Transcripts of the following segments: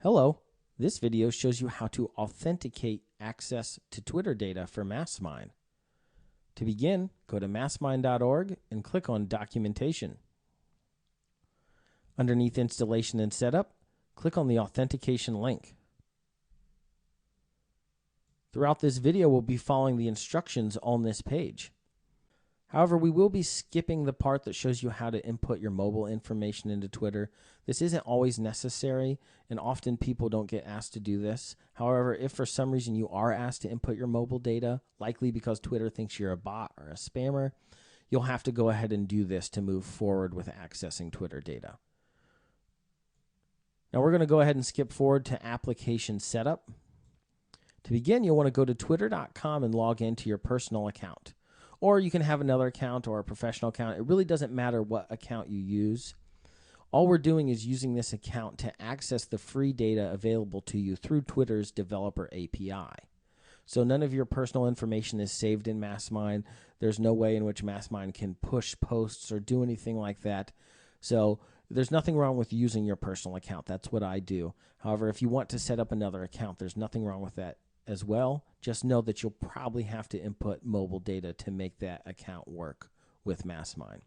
Hello, this video shows you how to authenticate access to Twitter data for MassMine. To begin, go to massmine.org and click on Documentation. Underneath Installation and Setup, click on the Authentication link. Throughout this video, we'll be following the instructions on this page. However, we will be skipping the part that shows you how to input your mobile information into Twitter. This isn't always necessary, and often people don't get asked to do this. However, if for some reason you are asked to input your mobile data, likely because Twitter thinks you're a bot or a spammer, you'll have to go ahead and do this to move forward with accessing Twitter data. Now we're going to go ahead and skip forward to Application Setup. To begin, you'll want to go to twitter.com and log into your personal account. Or you can have another account or a professional account. It really doesn't matter what account you use. All we're doing is using this account to access the free data available to you through Twitter's developer API. So none of your personal information is saved in MassMine. There's no way in which MassMine can push posts or do anything like that. So there's nothing wrong with using your personal account. That's what I do. However, if you want to set up another account, there's nothing wrong with that as well. Just know that you'll probably have to input mobile data to make that account work with MassMine.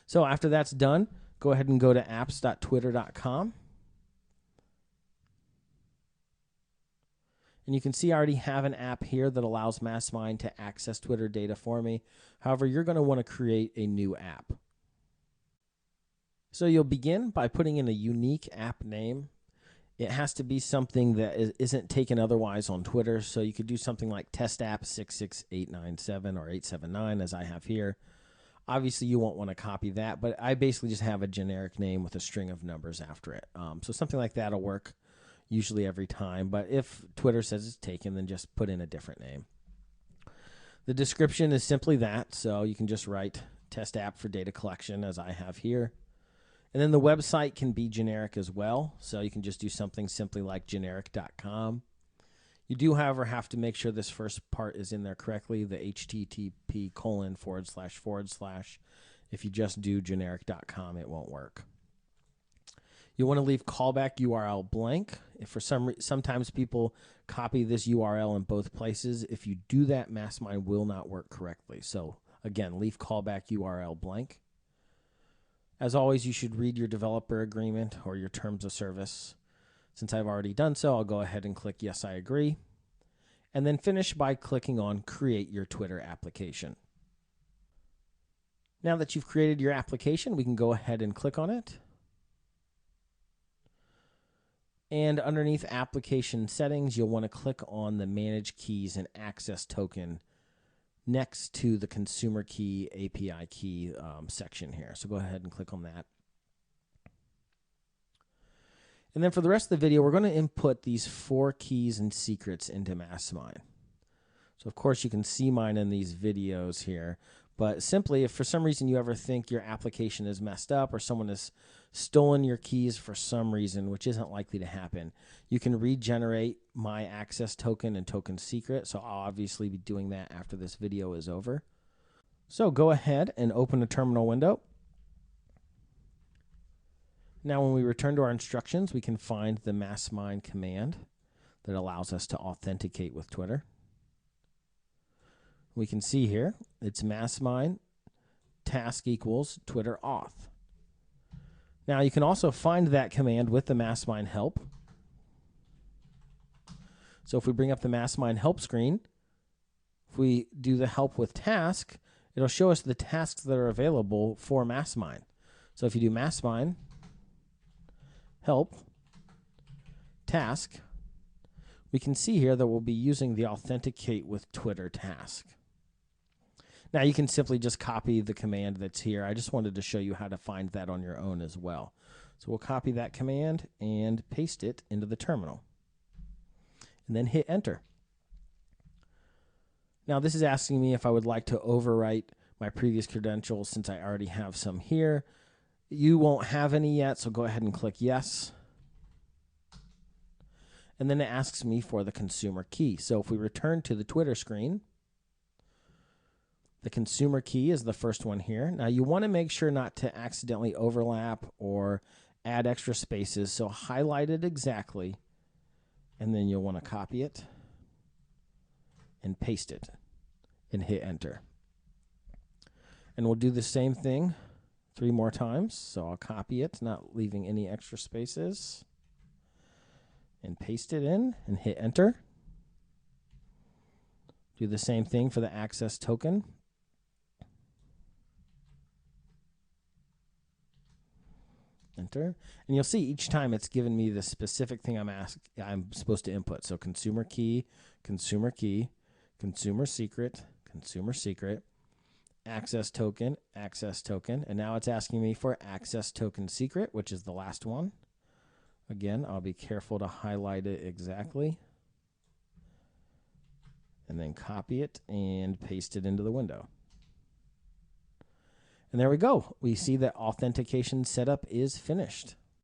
So after that's done, go ahead and go to apps.twitter.com. And you can see I already have an app here that allows MassMine to access Twitter data for me. However, you're going to want to create a new app. So you'll begin by putting in a unique app name. It has to be something that isn't taken otherwise on Twitter. So you could do something like test app 66897 or 879 as I have here. Obviously, you won't want to copy that, but I basically just have a generic name with a string of numbers after it. So something like that will work usually every time. But if Twitter says it's taken, then just put in a different name. The description is simply that. So you can just write test app for data collection as I have here. And then the website can be generic as well. So you can just do something simply like generic.com. You do, however, have to make sure this first part is in there correctly, the http://. If you just do generic.com, it won't work. You want to leave callback URL blank. If for sometimes people copy this URL in both places. If you do that, MassMine will not work correctly. So again, leave callback URL blank. As always, you should read your developer agreement or your terms of service. Since I've already done so, I'll go ahead and click Yes, I agree. And then finish by clicking on Create Your Twitter Application. Now that you've created your application, we can go ahead and click on it. And underneath Application Settings, you'll want to click on the Manage Keys and Access Token next to the Consumer Key, API Key section here. So go ahead and click on that. And then for the rest of the video, we're going to input these 4 keys and secrets into MassMine. So of course you can see mine in these videos here, but simply if for some reason you ever think your application is messed up or someone has stolen your keys for some reason, which isn't likely to happen, you can regenerate my access token and token secret. So I'll obviously be doing that after this video is over. So go ahead and open a terminal window. Now when we return to our instructions, we can find the MassMine command that allows us to authenticate with Twitter. We can see here, it's MassMine task equals Twitter auth. Now you can also find that command with the MassMine help. So if we bring up the MassMine help screen, if we do the help with task, it'll show us the tasks that are available for MassMine. So if you do MassMine help task, we can see here that we'll be using the authenticate with Twitter task. Now you can simply just copy the command that's here. I just wanted to show you how to find that on your own as well. So we'll copy that command and paste it into the terminal. And then hit enter. Now this is asking me if I would like to overwrite my previous credentials since I already have some here. You won't have any yet, so go ahead and click yes. And then it asks me for the consumer key. So if we return to the Twitter screen, the consumer key is the first one here. Now you want to make sure not to accidentally overlap or add extra spaces. So highlight it exactly, and then you'll want to copy it and paste it and hit enter. And we'll do the same thing 3 more times. So I'll copy it, not leaving any extra spaces, and paste it in and hit enter. Do the same thing for the access token. Enter. And you'll see each time it's given me the specific thing I'm supposed to input. So consumer key, consumer secret, access token, and now it's asking me for access token secret, which is the last one. Again, I'll be careful to highlight it exactly, and then copy it and paste it into the window. And there we go. We see that authentication setup is finished.